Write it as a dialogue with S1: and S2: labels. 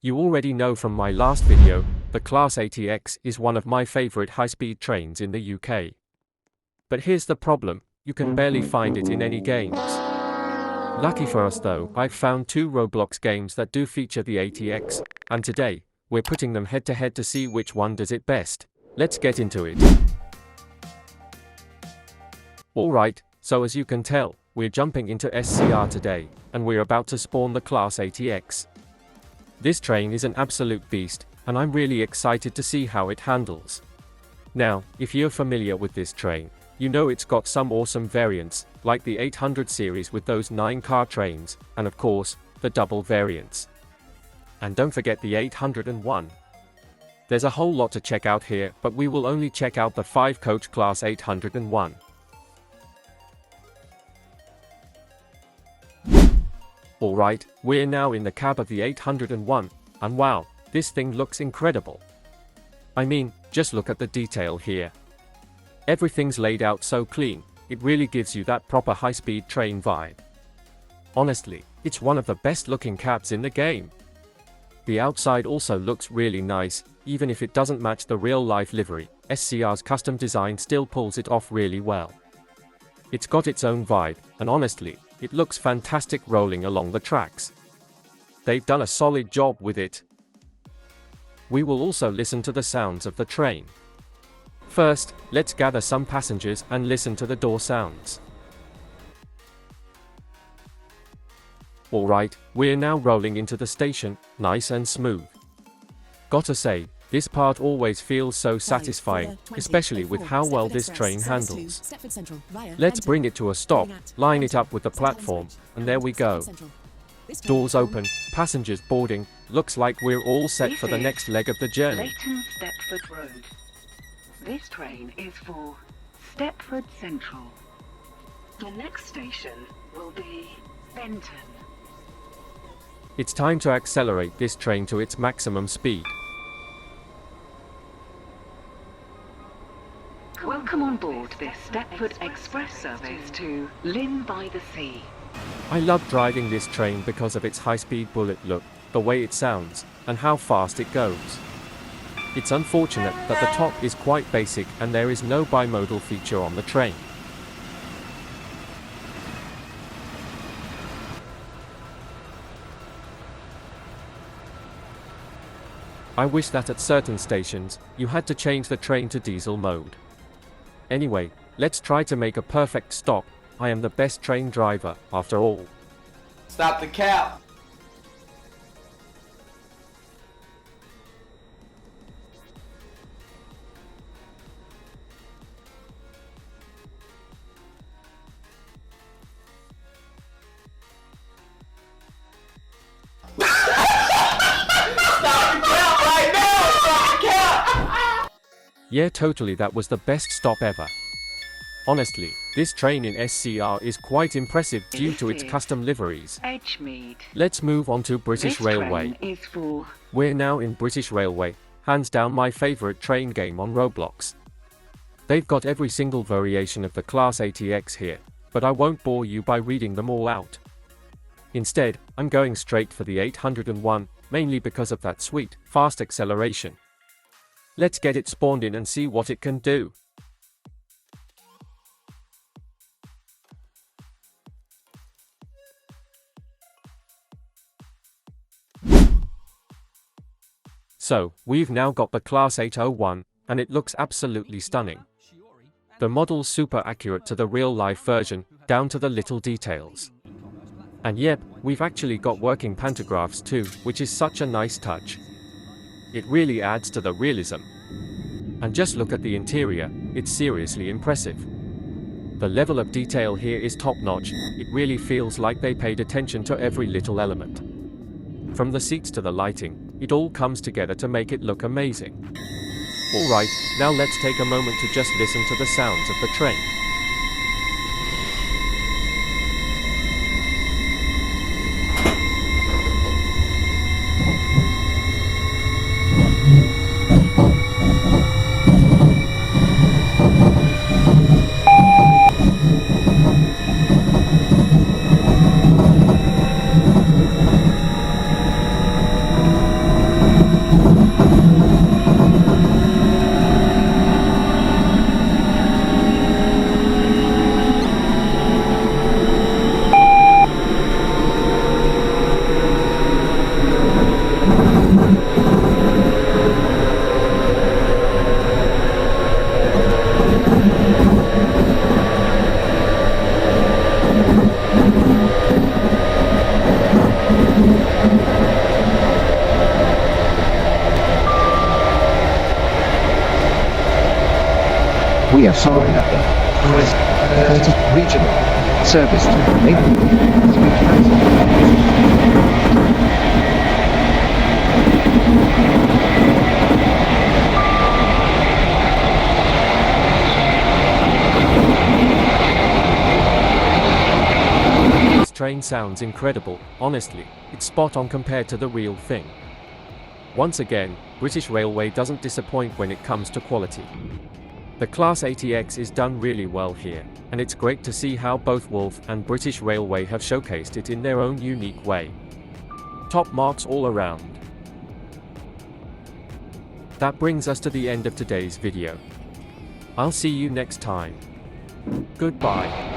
S1: You already know from my last video, the Class ATX is one of my favorite high-speed trains in the UK. But here's the problem, you can barely find it in any games. Lucky for us though, I've found 2 Roblox games that do feature the ATX, and today, we're putting them head to head to see which one does it best. Let's get into it. Alright, so as you can tell, we're jumping into SCR today, and we're about to spawn the Class ATX. This train is an absolute beast, and I'm really excited to see how it handles. Now, if you're familiar with this train, you know it's got some awesome variants, like the 800 series with those 9-car trains, and of course, the double variants. And don't forget the 801. There's a whole lot to check out here, but we will only check out the 5-coach Class 801. Alright, we're now in the cab of the 801, and wow, this thing looks incredible. I mean, just look at the detail here. Everything's laid out so clean, it really gives you that proper high-speed train vibe. Honestly, it's one of the best looking cabs in the game. The outside also looks really nice, even if it doesn't match the real-life livery, SCR's custom design still pulls it off really well. It's got its own vibe, and honestly, it looks fantastic rolling along the tracks. They've done a solid job with it. We will also listen to the sounds of the train. First, let's gather some passengers and listen to the door sounds. Alright, we're now rolling into the station, nice and smooth. Gotta say, this part always feels so satisfying, especially with how well this train handles. Let's bring it to a stop, line it up with the platform, and there we go. Doors open, passengers boarding, looks like we're all set for the next leg of the journey.
S2: Leighton Stepford Road. This train is for Stepford Central. The next station will be Benton.
S1: It's time to accelerate this train to its maximum speed.
S2: Welcome on board this Stepford Express service to Lynn by the Sea.
S1: I love driving this train because of its high-speed bullet look, the way it sounds, and how fast it goes. It's unfortunate that the top is quite basic and there is no bimodal feature on the train. I wish that at certain stations, you had to change the train to diesel mode. Anyway, let's try to make a perfect stop. I am the best train driver, after all.
S3: Stop the cab!
S1: Yeah, totally, that was the best stop ever. Honestly, this train in SCR is quite impressive due to its custom liveries.
S2: Edgemead.
S1: Let's move on to British Railway.
S2: This train is for
S1: We're now in British Railway, hands down my favorite train game on Roblox. They've got every single variation of the Class ATX here, but I won't bore you by reading them all out. Instead, I'm going straight for the 801, mainly because of that sweet, fast acceleration. Let's get it spawned in and see what it can do. So, we've now got the Class 801, and it looks absolutely stunning. The model's super accurate to the real-life version, down to the little details. And yep, we've actually got working pantographs too, which is such a nice touch. It really adds to the realism. And just look at the interior, it's seriously impressive. The level of detail here is top-notch, it really feels like they paid attention to every little element. From the seats to the lighting, it all comes together to make it look amazing. Alright, now let's take a moment to just listen to the sounds of the train.
S4: We are sorry that the Curtis Regional Service may be cancelled.
S1: This train sounds incredible, honestly, it's spot on compared to the real thing. Once again, British Railway doesn't disappoint when it comes to quality. The Class 80X is done really well here, and it's great to see how both Wolf and British Railway have showcased it in their own unique way. Top marks all around. That brings us to the end of today's video. I'll see you next time. Goodbye.